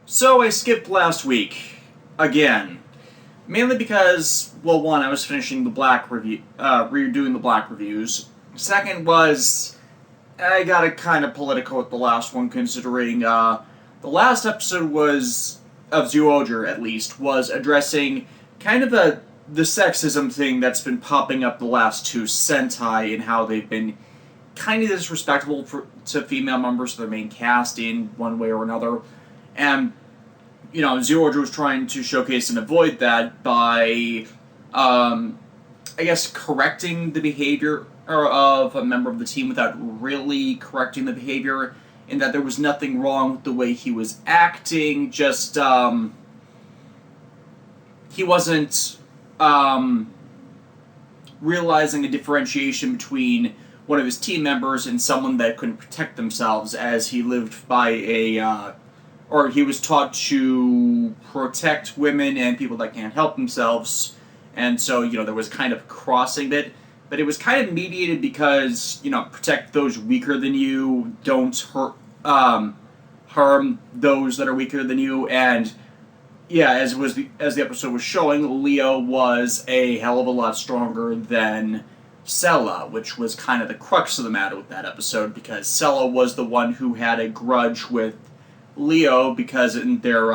So I skipped last week again, mainly because, well, one, I was finishing the Black review, redoing the Black reviews. Second was I got it kind of political with the last one, considering the last episode was of Zyuohger, at least, was addressing kind of the sexism thing that's been popping up the last two Sentai and how they've been kind of disrespectful to female members of the main cast in one way or another. And, Zyuohger was trying to showcase and avoid that by, I guess, correcting the behavior of a member of the team without really correcting the behavior, in that there was nothing wrong with the way he was acting, just, he wasn't, realizing a differentiation between one of his team members and someone that couldn't protect themselves, as he lived by or he was taught to protect women and people that can't help themselves, and so, there was kind of crossing it, but it was kind of mediated because, protect those weaker than you, don't harm those that are weaker than you, and yeah, as the episode was showing, Leo was a hell of a lot stronger than Sella, which was kind of the crux of the matter with that episode, because Sella was the one who had a grudge with Leo because in their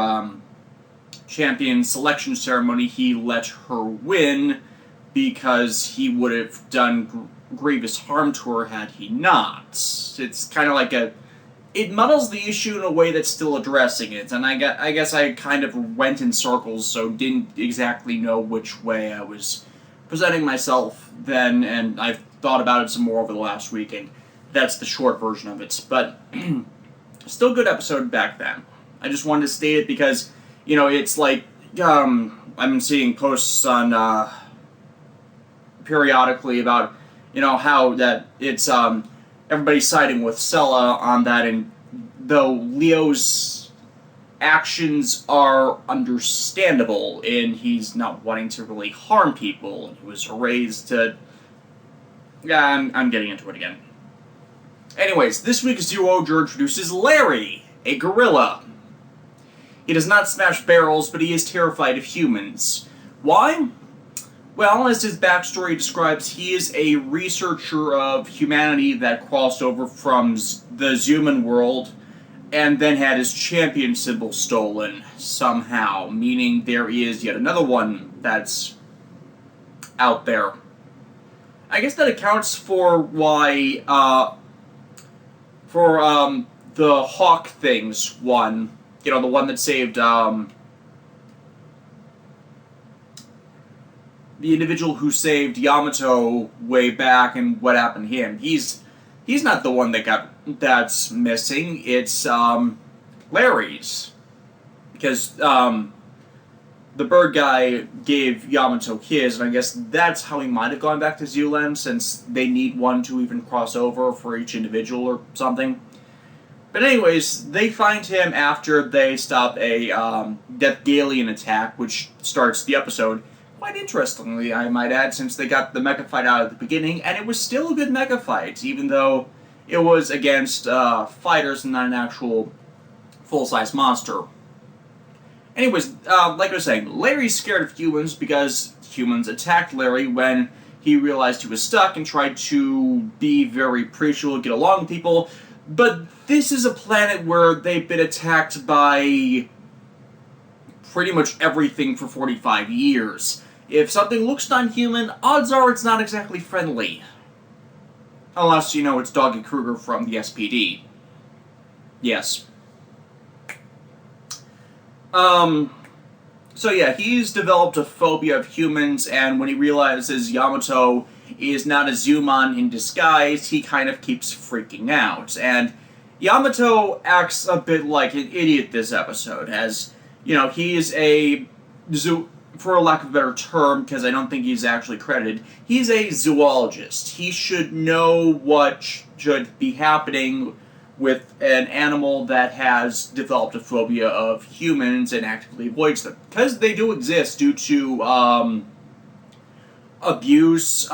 champion selection ceremony he let her win because he would have done grievous harm to her had he not. It's kind of like it muddles the issue in a way that's still addressing it, and I guess I kind of went in circles, so didn't exactly know which way I was presenting myself then, and I've thought about it some more over the last week, and that's the short version of it. But still good episode back then. I just wanted to state it because, it's like, I've been seeing posts on, periodically about, how that it's, everybody's siding with Sella on that, and though Leo's actions are understandable, and he's not wanting to really harm people, and he was raised to... Yeah, I'm getting into it again. Anyways, this week Zyuohger introduces Larry, a gorilla. He does not smash barrels, but he is terrified of humans. Why? Well, as his backstory describes, he is a researcher of humanity that crossed over from the Zuman world and then had his champion symbol stolen somehow, meaning there is yet another one that's out there. I guess that accounts for why, the Hawk Things one, the one that saved, the individual who saved Yamato way back and what happened to him. He's not the one that's missing. It's Larry's, because the bird guy gave Yamato his, and I guess that's how he might have gone back to Zuland, since they need one to even cross over for each individual or something. But anyways, they find him after they stop a Death Galleon attack, which starts the episode. Quite interestingly, I might add, since they got the mecha fight out at the beginning, and it was still a good mecha fight, even though it was against fighters and not an actual full-size monster. Anyways, like I was saying, Larry's scared of humans because humans attacked Larry when he realized he was stuck and tried to be very appreciative, get along with people. But this is a planet where they've been attacked by pretty much everything for 45 years. If something looks non-human, odds are it's not exactly friendly. Unless, it's Doggy Kruger from the SPD. Yes. So yeah, he's developed a phobia of humans, and when he realizes Yamato is not a Zuman in disguise, he kind of keeps freaking out. And Yamato acts a bit like an idiot this episode, as, he is for a lack of a better term, because I don't think he's actually credited, he's a zoologist. He should know what should be happening with an animal that has developed a phobia of humans and actively avoids them. Because they do exist due to abuse,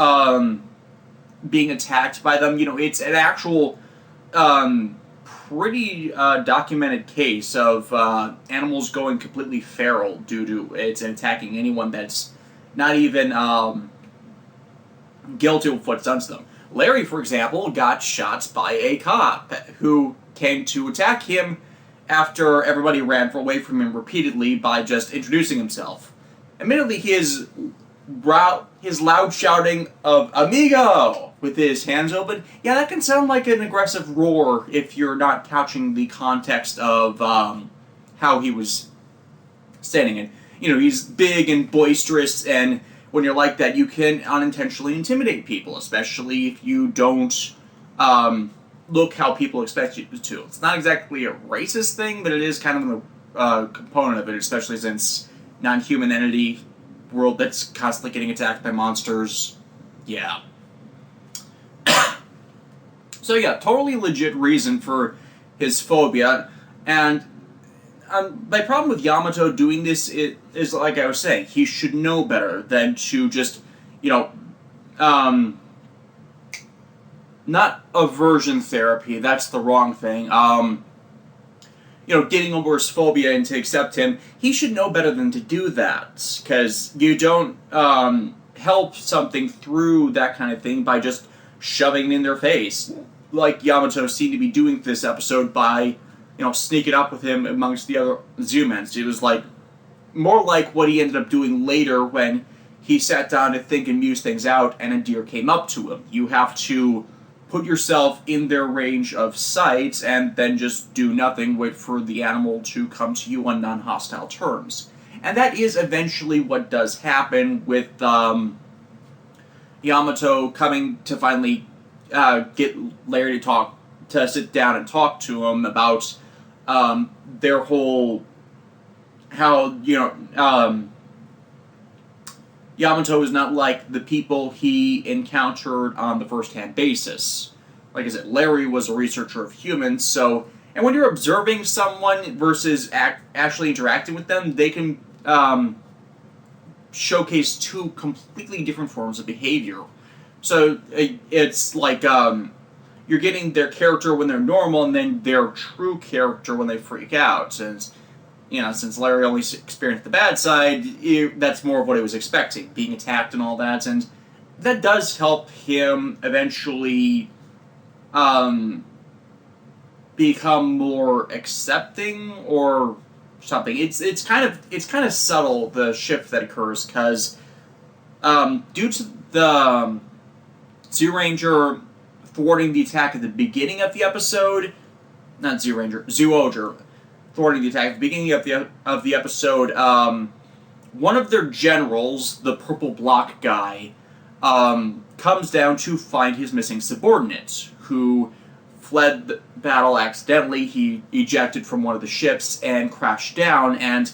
being attacked by them. It's an actual pretty documented case of animals going completely feral due to it and attacking anyone that's not even guilty of what's done to them. Larry, for example, got shot by a cop who came to attack him after everybody ran away from him repeatedly by just introducing himself. Admittedly, his loud shouting of "Amigo!" with his hands open, yeah, that can sound like an aggressive roar if you're not couching the context of how he was standing in. He's big and boisterous, and when you're like that, you can unintentionally intimidate people, especially if you don't look how people expect you to. It's not exactly a racist thing, but it is kind of a component of it, especially since non-human entity world that's constantly getting attacked by monsters. Yeah. So yeah, totally legit reason for his phobia, and my problem with Yamato doing this is, like I was saying, he should know better than to just, not aversion therapy, that's the wrong thing, getting over his phobia and to accept him. He should know better than to do that, because you don't help something through that kind of thing by just shoving it in their face, like Yamato seemed to be doing this episode by, sneaking up with him amongst the other Zoomens. It was more like what he ended up doing later when he sat down to think and muse things out and a deer came up to him. You have to put yourself in their range of sight and then just do nothing, wait for the animal to come to you on non-hostile terms. And that is eventually what does happen with Yamato coming to finally get Larry to sit down and talk to him about their whole, how, Yamato is not like the people he encountered on the first-hand basis. Like I said, Larry was a researcher of humans, and when you're observing someone versus actually interacting with them, they can showcase two completely different forms of behavior. So it's like you're getting their character when they're normal, and then their true character when they freak out. And since Larry only experienced the bad side, that's more of what he was expecting, being attacked and all that, and that does help him eventually become more accepting or something. It's kind of subtle, the shift that occurs, because due to the Zyuohger thwarting the attack at the beginning of the episode, not Zyuohger thwarting the attack at the beginning of the episode, one of their generals, the purple block guy, comes down to find his missing subordinate, who fled the battle accidentally. He ejected from one of the ships and crashed down, and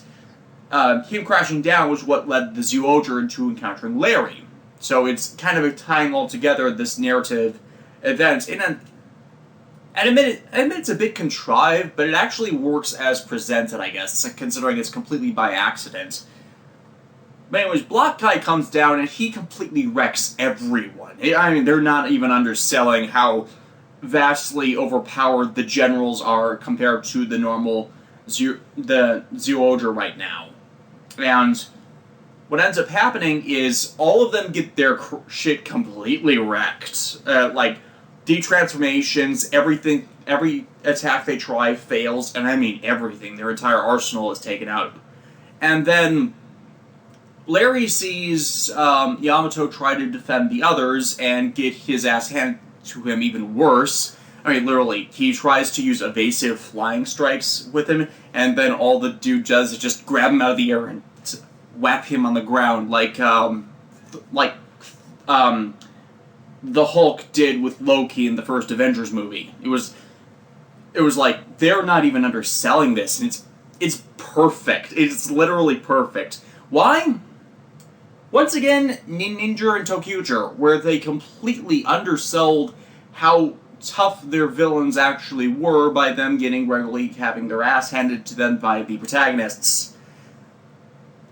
him crashing down was what led the Zyuohger into encountering Larry. So it's kind of tying all together this narrative event. And I admit it's a bit contrived, but it actually works as presented, I guess, considering it's completely by accident. But anyways, Block Guy comes down and he completely wrecks everyone. I mean, they're not even underselling how vastly overpowered the generals are compared to the normal the Zyuohger right now. And what ends up happening is all of them get their shit completely wrecked. Detransformations, everything, every attack they try fails, and I mean everything. Their entire arsenal is taken out. And then Larry sees Yamato try to defend the others and get his ass handed to him even worse. I mean, literally, he tries to use evasive flying strikes with him, and then all the dude does is just grab him out of the air and whap him on the ground, like the Hulk did with Loki in the first Avengers movie. It was like, they're not even underselling this, and it's perfect. It's literally perfect. Why? Once again, Ninja and Tokuger, where they completely undersold how tough their villains actually were by them getting regularly having their ass handed to them by the protagonists.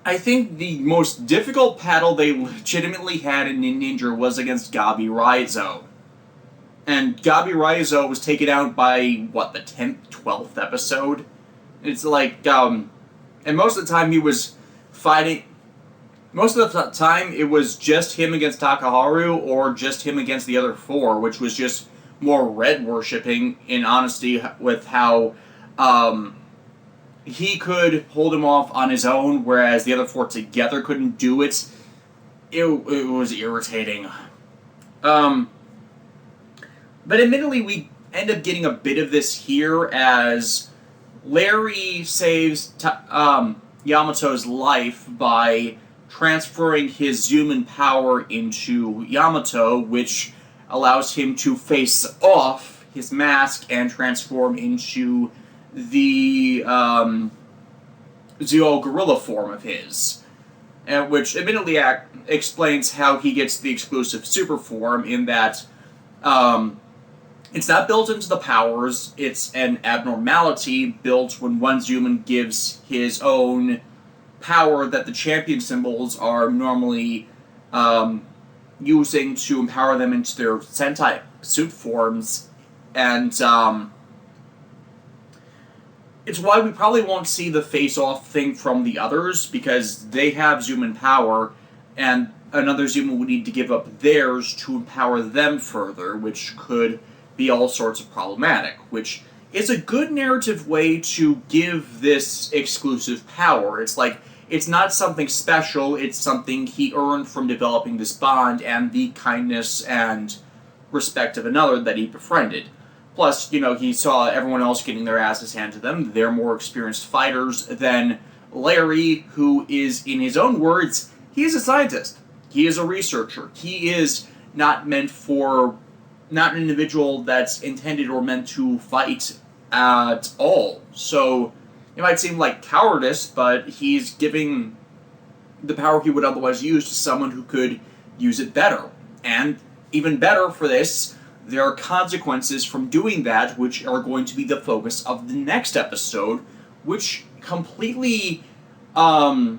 I think the most difficult battle they legitimately had in Ninja was against Gabi Raizo. And Gabi Raizo was taken out by, what, the 10th, 12th episode? It's like, and most of the time he was fighting... Most of the time it was just him against Takaharu, or just him against the other four, which was just more red-worshipping, in honesty, with how, he could hold him off on his own, whereas the other four together couldn't do it. It was irritating. But admittedly, we end up getting a bit of this here as Larry saves Yamato's life by transferring his human power into Yamato, which allows him to face off his mask and transform into the Zyuohger form of his. Which admittedly explains how he gets the exclusive super form, in that it's not built into the powers, it's an abnormality built when one human gives his own power that the champion symbols are normally using to empower them into their Sentai suit forms, and it's why we probably won't see the face-off thing from the others, because they have human power, and another human would need to give up theirs to empower them further, which could be all sorts of problematic, which is a good narrative way to give this exclusive power. It's like, it's not something special, it's something he earned from developing this bond and the kindness and respect of another that he befriended. Plus, he saw everyone else getting their asses handed to them. They're more experienced fighters than Larry, who is, in his own words, he is a scientist. He is a researcher. He is not an individual that's intended or meant to fight at all. So, it might seem like cowardice, but he's giving the power he would otherwise use to someone who could use it better. And even better for this, there are consequences from doing that, which are going to be the focus of the next episode, which completely, I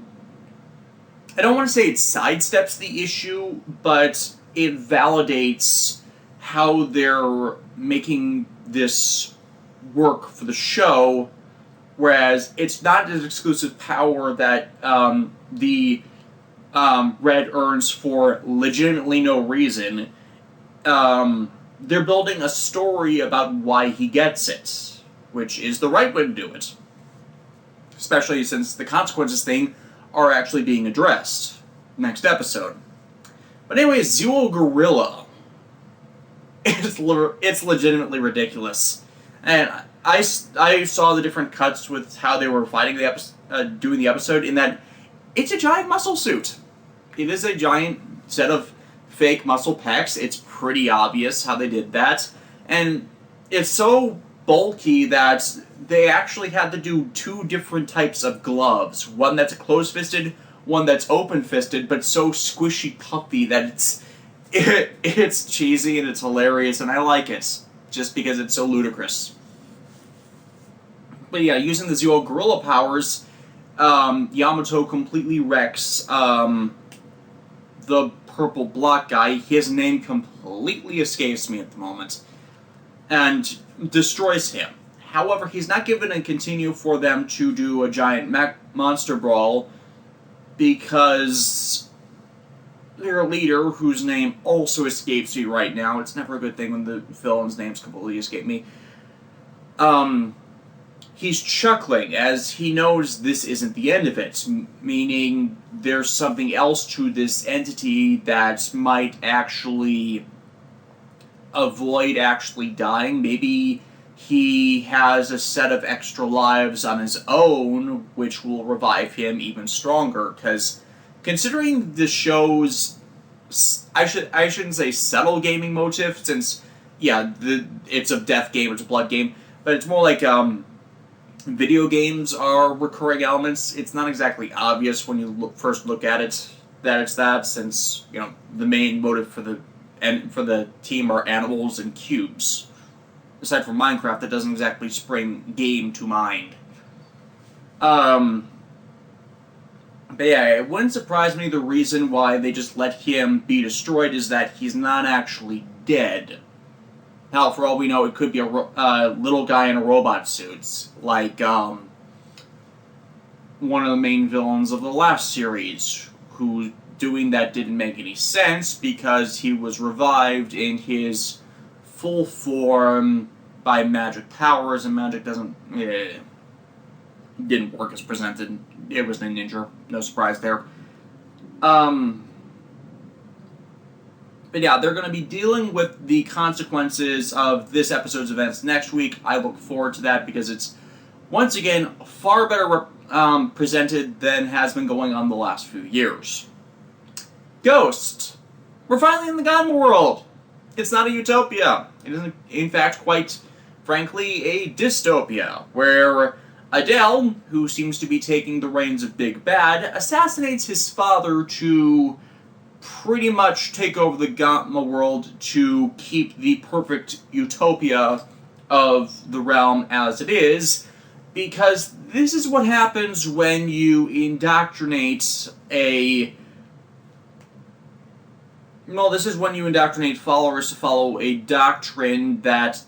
don't want to say it sidesteps the issue, but it validates how they're making this work for the show, whereas it's not an exclusive power that the Red earns for legitimately no reason. They're building a story about why he gets it, which is the right way to do it. Especially since the consequences thing are actually being addressed next episode. But anyways, Zyuohger, it's legitimately ridiculous. And I saw the different cuts with how they were fighting doing the episode, in that it's a giant muscle suit. It is a giant set of fake muscle pecs. It's pretty obvious how they did that. And it's so bulky that they actually had to do two different types of gloves. One that's closed-fisted, one that's open-fisted, but so squishy puffy that it's cheesy and it's hilarious, and I like it, just because it's so ludicrous. But yeah, using the Zyuohger powers, Yamato completely wrecks the purple block guy. His name completely escapes me at the moment. And destroys him. However, he's not given a continue for them to do a giant monster brawl, because their leader, whose name also escapes me right now, it's never a good thing when the villain's names completely escape me, he's chuckling as he knows this isn't the end of it, meaning there's something else to this entity that might actually avoid actually dying. Maybe he has a set of extra lives on his own, which will revive him even stronger, because considering the show's, I shouldn't say subtle gaming motive, since, yeah, it's a death game, it's a blood game, but it's more like, video games are recurring elements. It's not exactly obvious when you first look at it that it's that, since, the main motive for the team are animals and cubes. Aside from Minecraft, that doesn't exactly spring game to mind. But yeah, it wouldn't surprise me the reason why they just let him be destroyed is that he's not actually dead. Hell, for all we know, it could be a little guy in a robot suit, like one of the main villains of the last series, who doing that didn't make any sense because he was revived in his full form by magic powers, and magic didn't work as presented. It was a ninja, no surprise there. But yeah, they're going to be dealing with the consequences of this episode's events next week. I look forward to that because it's, once again, far better presented than has been going on the last few years. Ghost. We're finally in the ganma world. It's not a utopia. It is, in fact, quite frankly, a dystopia, where Adele, who seems to be taking the reins of Big Bad, assassinates his father to pretty much take over the ganma world to keep the perfect utopia of the realm as it is, because this is what happens when you indoctrinate followers to follow a doctrine that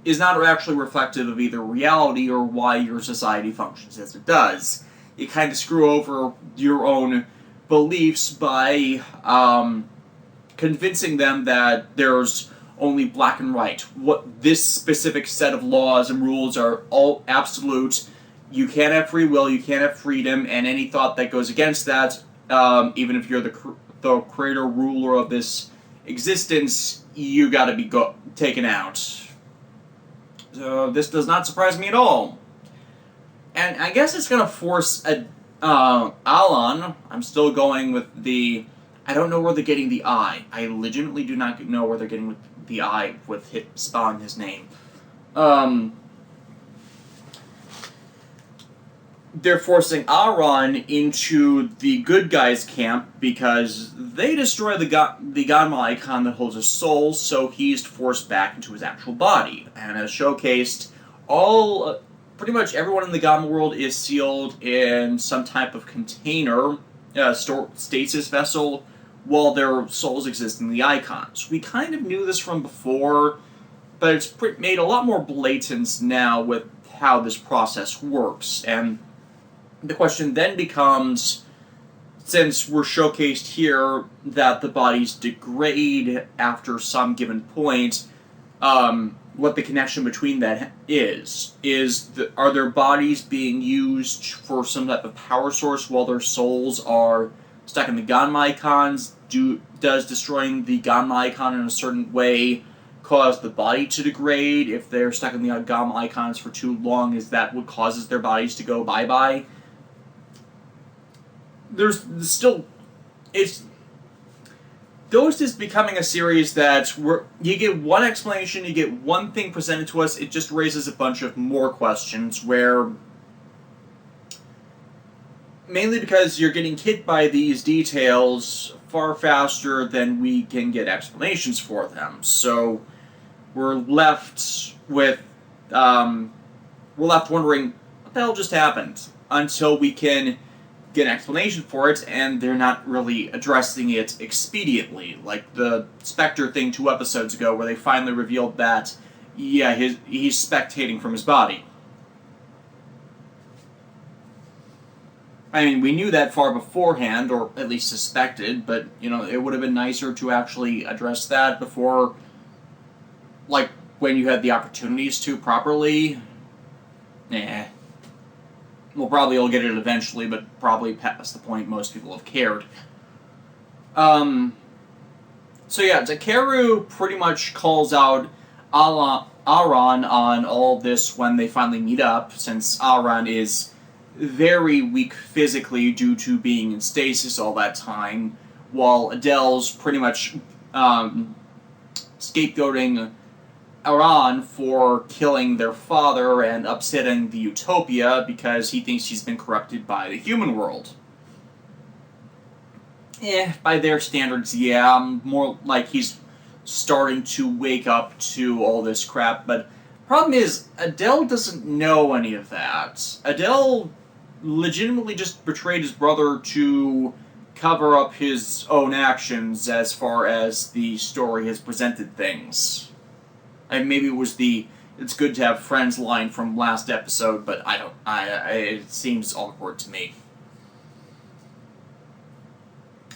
is not actually reflective of either reality or why your society functions as it does. You kind of screw over your own beliefs by convincing them that there's only black and white. What this specific set of laws and rules are all absolute. You can't have free will, you can't have freedom, and any thought that goes against that, even if you're the creator ruler of this existence, you gotta be taken out. So this does not surprise me at all. And I guess it's gonna force Alan. I'm still going with I don't know where they're getting the I. I legitimately do not know where they're getting with the I with spelling his name. They're forcing Aaron into the good guys' camp because they destroy the ganma icon that holds his soul, so he's forced back into his actual body. And as showcased, pretty much everyone in the ganma world is sealed in some type of container, stasis vessel, while their souls exist in the icons. We kind of knew this from before, but it's made a lot more blatant now with how this process works. And the question then becomes, since we're showcased here that the bodies degrade after some given point, what the connection between that is. Are their bodies being used for some type of power source while their souls are stuck in the ganma icons? Does destroying the ganma icon in a certain way cause the body to degrade? If they're stuck in the ganma icons for too long, is that what causes their bodies to go bye-bye? Ghost is becoming a series that you get one explanation, you get one thing presented to us, it just raises a bunch of more questions, where mainly because you're getting hit by these details far faster than we can get explanations for them. So we're left wondering what the hell just happened, until we can get an explanation for it, and they're not really addressing it expediently, like the Spectre thing 2 episodes ago, where they finally revealed that, yeah, he's spectating from his body. I mean, we knew that far beforehand, or at least suspected, but, it would have been nicer to actually address that before, like, when you had the opportunities to properly. We'll probably all get it eventually, but probably past the point most people have cared. So yeah, Takeru pretty much calls out Aaron on all this when they finally meet up, since Aaron is very weak physically due to being in stasis all that time, while Adele's pretty much scapegoating Aaron for killing their father and upsetting the utopia because he thinks he's been corrupted by the human world. By their standards, yeah, more like he's starting to wake up to all this crap, but problem is, Adele doesn't know any of that. Adele legitimately just betrayed his brother to cover up his own actions as far as the story has presented things. And maybe it was "it's good to have friends" line from last episode, but it seems awkward to me.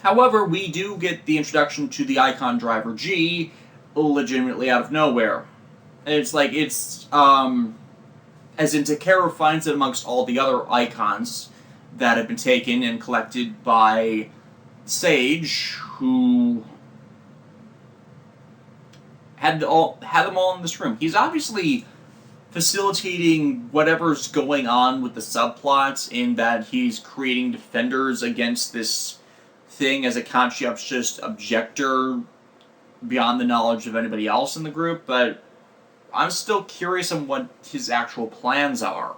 However, we do get the introduction to the Icon Driver G legitimately out of nowhere. And it's as in Takeru finds it amongst all the other icons that have been taken and collected by Sage, who had them all in this room. He's obviously facilitating whatever's going on with the subplots, in that he's creating defenders against this thing as a conscientious objector beyond the knowledge of anybody else in the group, but I'm still curious on what his actual plans are.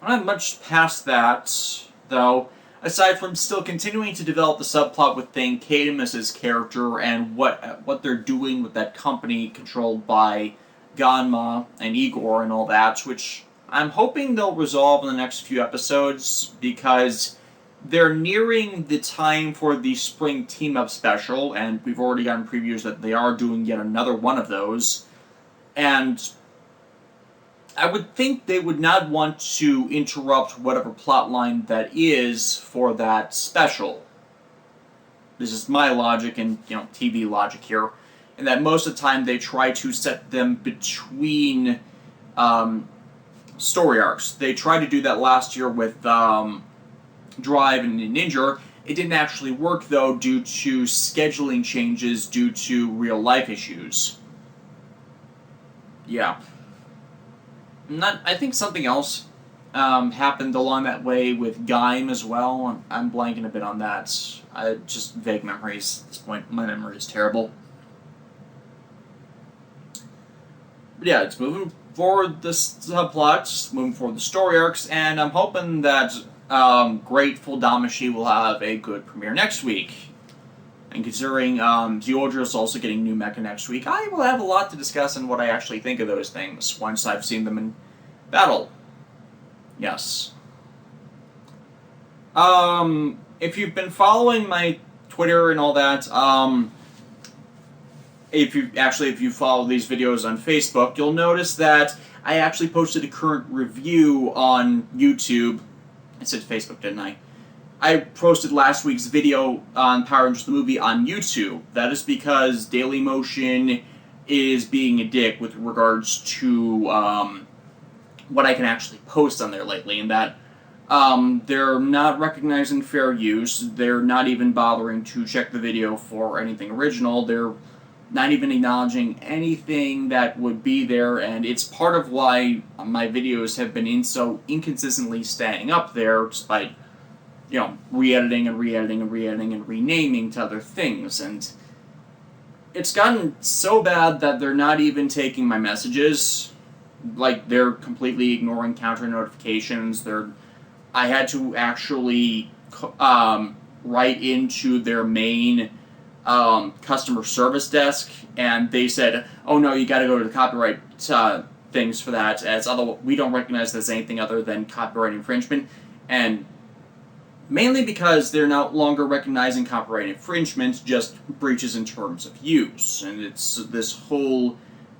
I'm not much past that, though, aside from still continuing to develop the subplot with Thane Cademus's character and what they're doing with that company controlled by Ganma and Igor and all that, which I'm hoping they'll resolve in the next few episodes, because they're nearing the time for the spring team-up special, and we've already gotten previews that they are doing yet another one of those, and I would think they would not want to interrupt whatever plotline that is for that special. This is my logic and, TV logic here, and that most of the time they try to set them between story arcs. They tried to do that last year with Drive and Ninja. It didn't actually work, though, due to scheduling changes due to real-life issues. Yeah. I think something else happened along that way with Gaim as well. I'm blanking a bit on that. Just vague memories at this point. My memory is terrible. But yeah, it's moving forward the subplots, moving forward the story arcs, and I'm hoping that Grateful Damashi will have a good premiere next week. And considering Zyuohger is also getting new mecha next week, I will have a lot to discuss on what I actually think of those things once I've seen them in battle. Yes. If you've been following my Twitter and all that, if you follow these videos on Facebook, you'll notice that I actually posted a current review on YouTube. I said Facebook, didn't I? I posted last week's video on Power Rangers the movie on YouTube. That is because Dailymotion is being a dick with regards to what I can actually post on there lately, and that they're not recognizing fair use. They're not even bothering to check the video for anything original. They're not even acknowledging anything that would be there, and it's part of why my videos have been so inconsistently staying up there, despite re-editing and re-editing and re-editing and renaming to other things. And it's gotten so bad that they're not even taking my messages. Like, they're completely ignoring counter notifications. I had to actually write into their main customer service desk, and they said, "Oh no, you got to go to the copyright things for that, as we don't recognize this as anything other than copyright infringement." And mainly because they're no longer recognizing copyright infringement, just breaches in terms of use. And it's this whole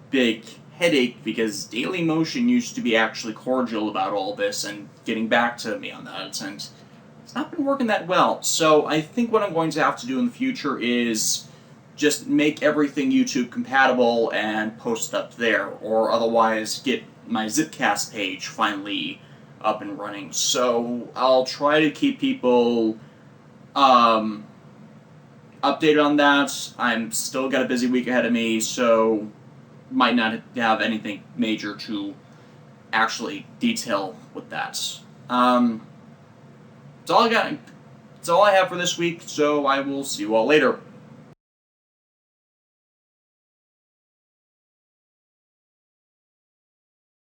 big headache, because Dailymotion used to be actually cordial about all this and getting back to me on that, and it's not been working that well. So I think what I'm going to have to do in the future is just make everything YouTube compatible and post it up there, or otherwise get my Zipcast page finally up and running. So I'll try to keep people updated on that. I'm still got a busy week ahead of me, so might not have anything major to actually detail with that. That's all I got. That's all I have for this week, so I will see you all later.